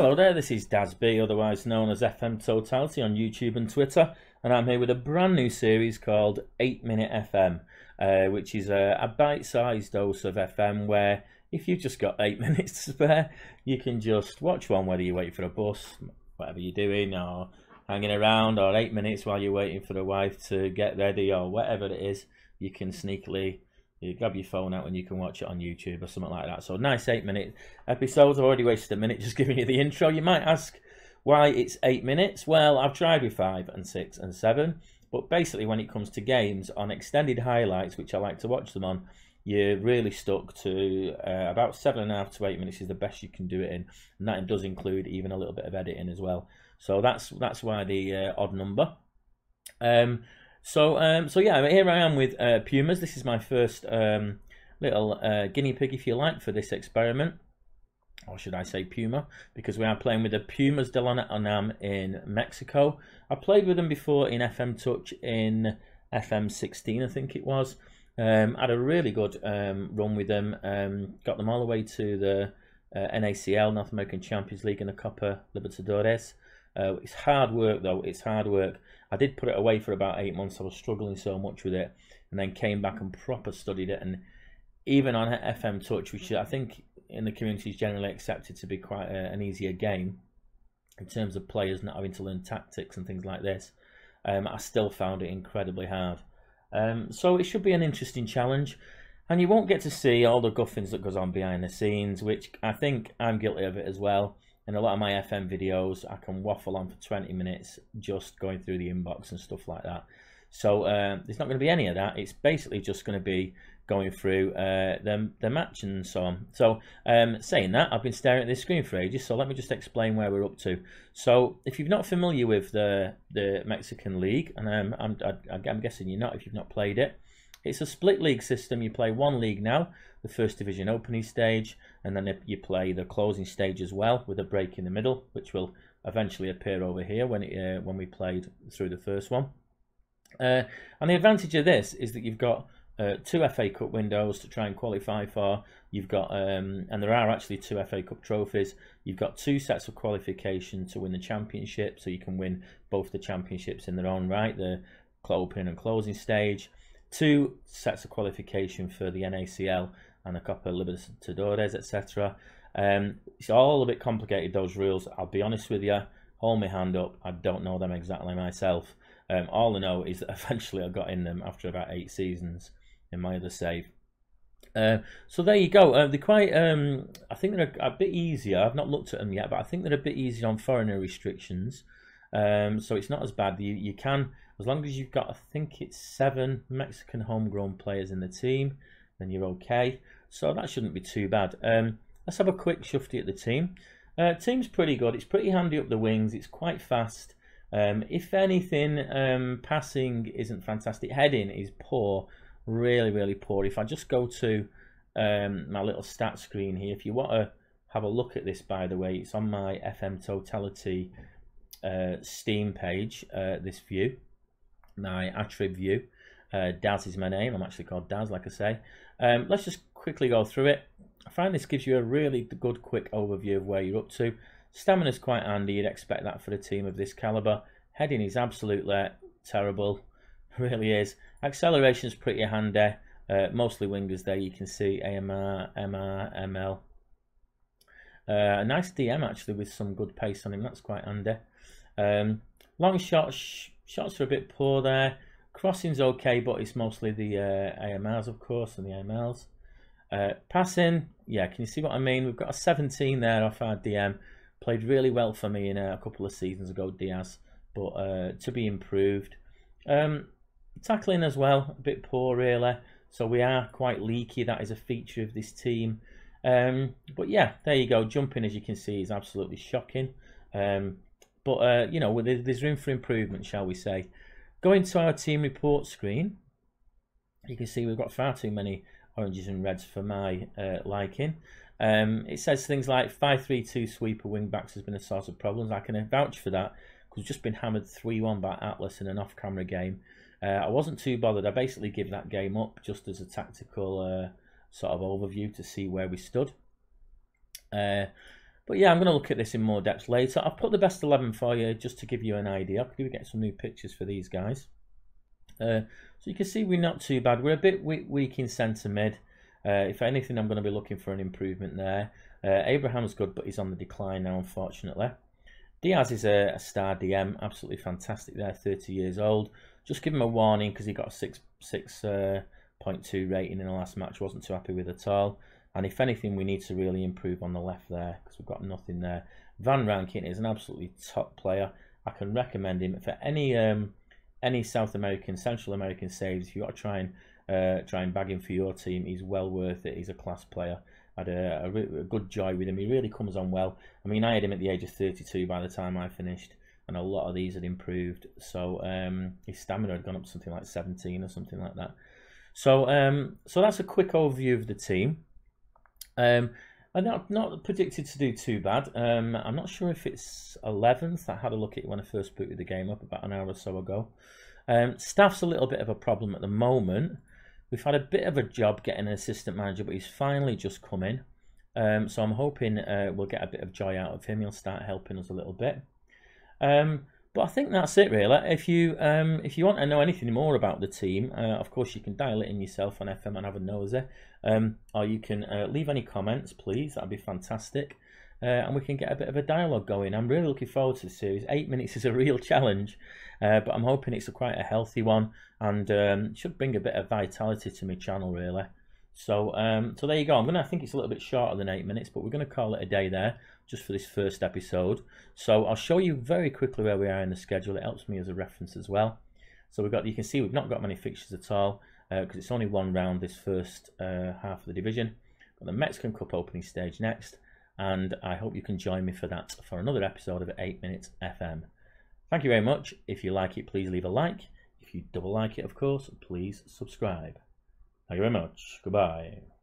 Hello there, this is Daz B, otherwise known as FM Totality on YouTube and Twitter, and I'm here with a brand new series called 8 Minute FM, which is a bite-sized dose of FM where if you've just got 8 minutes to spare, you can just watch one, whether you wait for a bus, whatever you're doing, or hanging around, or 8 minutes while you're waiting for the wife to get ready, or whatever it is. You can sneakily grab your phone out and you can watch it on YouTube or something like that. So nice 8 minute episodes. I've already wasted a minute just giving you the intro. You might ask why it's 8 minutes. Well, I've tried with 5 and 6 and 7, but basically when it comes to games on extended highlights, which I like to watch them on, you're really stuck to about 7.5 to 8 minutes is the best you can do it in, and that does include even a little bit of editing as well. So that's why the odd number. So yeah, here I am with Pumas. This is my first little guinea pig, if you like, for this experiment. Or should I say Puma, because we are playing with the Pumas de Unam in Mexico. I played with them before in FM Touch in FM18, I think it was. Had a really good run with them. Got them all the way to the NACL, North American Champions League, and the Copa Libertadores. It's hard work though, it's hard work. I did put it away for about 8 months. I was struggling so much with it, and then came back and proper studied it. And even on FM Touch, which I think in the community is generally accepted to be quite an easier game in terms of players not having to learn tactics and things like this, I still found it incredibly hard. So it should be an interesting challenge, and you won't get to see all the guffins that goes on behind the scenes, which I think I'm guilty of it as well. In a lot of my FM videos, I can waffle on for 20 minutes just going through the inbox and stuff like that. So there's not going to be any of that. It's basically just going to be going through the match and so on. So saying that, I've been staring at this screen for ages, so let me just explain where we're up to. So if you're not familiar with the Mexican League, and I'm guessing you're not if you've not played it, it's a split league system. You play one league now, the first division opening stage, and then you play the closing stage as well, with a break in the middle, which will eventually appear over here when we played through the first one. And the advantage of this is that you've got 2 FA Cup windows to try and qualify for. You've got, and there are actually 2 FA Cup trophies. You've got 2 sets of qualification to win the championship, so you can win both the championships in their own right, the opening and closing stage. 2 sets of qualification for the NACL and a Copa Libertadores, etc. It's all a bit complicated, those rules. I'll be honest with you, hold my hand up, I don't know them exactly myself. All I know is that eventually I got in them after about 8 seasons in my other save. So there you go. They're quite, I think they're a bit easier. I've not looked at them yet, but I think they're a bit easier on foreigner restrictions. So it's not as bad. You can, as long as you've got, I think it's 7 Mexican homegrown players in the team, then you're okay. So that shouldn't be too bad. Let's have a quick shufty at the team. Team's pretty good. It's pretty handy up the wings. It's quite fast. If anything, passing isn't fantastic. Heading is poor, really, really poor. If I just go to my little stat screen here, if you want to have a look at this, by the way, it's on my FM Totality Steam page, this view, my attrib view. Daz is my name. I'm actually called Daz, like I say. Let's just quickly go through it. I find this gives you a really good quick overview of where you're up to. Stamina's quite handy. You'd expect that for a team of this caliber. Heading is absolutely terrible, really is. Acceleration's pretty handy. Mostly wingers there. You can see AMR, MR, ML. A nice DM actually with some good pace on him. That's quite handy. Long shots are a bit poor there. Crossing's okay, but it's mostly the AMRs, of course, and the AMLs. Passing, yeah, can you see what I mean? We've got a 17 there off our DM. Played really well for me in a couple of seasons ago, Diaz, but to be improved. Tackling as well, a bit poor really. So we are quite leaky. That is a feature of this team. But yeah, there you go. Jumping, as you can see, is absolutely shocking. But you know, there's room for improvement, shall we say. Going to our team report screen, you can see we've got far too many oranges and reds for my liking. It says things like 5-3-2 sweeper wing backs has been a source of problems. I can vouch for that because we've just been hammered 3-1 by Atlas in an off-camera game. I wasn't too bothered. I basically give that game up just as a tactical sort of overview to see where we stood. But yeah, I'm going to look at this in more depth later. I've put the best 11 for you just to give you an idea. I'll probably get some new pictures for these guys. So you can see we're not too bad. We're a bit weak in centre mid. If anything, I'm going to be looking for an improvement there. Abraham's good, but he's on the decline now, unfortunately. Diaz is a star DM, absolutely fantastic there, 30 years old. Just give him a warning because he got a 6.2 rating in the last match. Wasn't too happy with at all. And if anything, we need to really improve on the left there because we've got nothing there. Van Rankin is an absolutely top player. I can recommend him for any South American, Central American saves. If you got to try and bag him for your team, he's well worth it. He's a class player. I had a good joy with him. He really comes on well. I mean, I had him at the age of 32 by the time I finished, and a lot of these had improved. So his stamina had gone up to something like 17 or something like that. So so that's a quick overview of the team. I'm not predicted to do too bad. I'm not sure if it's 11th. I had a look at it when I first booted the game up about an hour or so ago. Staff's a little bit of a problem at the moment. We've had a bit of a job getting an assistant manager, but he's finally just come in. So I'm hoping we'll get a bit of joy out of him. He'll start helping us a little bit. But I think that's it really. If you want to know anything more about the team, of course you can dial it in yourself on FM and have a nosy. Or you can leave any comments, please. That'd be fantastic. And we can get a bit of a dialogue going. I'm really looking forward to the series. 8 minutes is a real challenge, but I'm hoping it's quite a healthy one and should bring a bit of vitality to my channel, really. So, so there you go. I think it's a little bit shorter than 8 minutes, but we're going to call it a day there just for this first episode. So I'll show you very quickly where we are in the schedule. It helps me as a reference as well. So you can see we've not got many fixtures at all because it's only one round this first half of the division. Got the Mexican Cup opening stage next. And I hope you can join me for that, for another episode of 8 Minutes FM. Thank you very much. If you like it, please leave a like. If you double like it, of course, please subscribe. Thank you very much. Goodbye.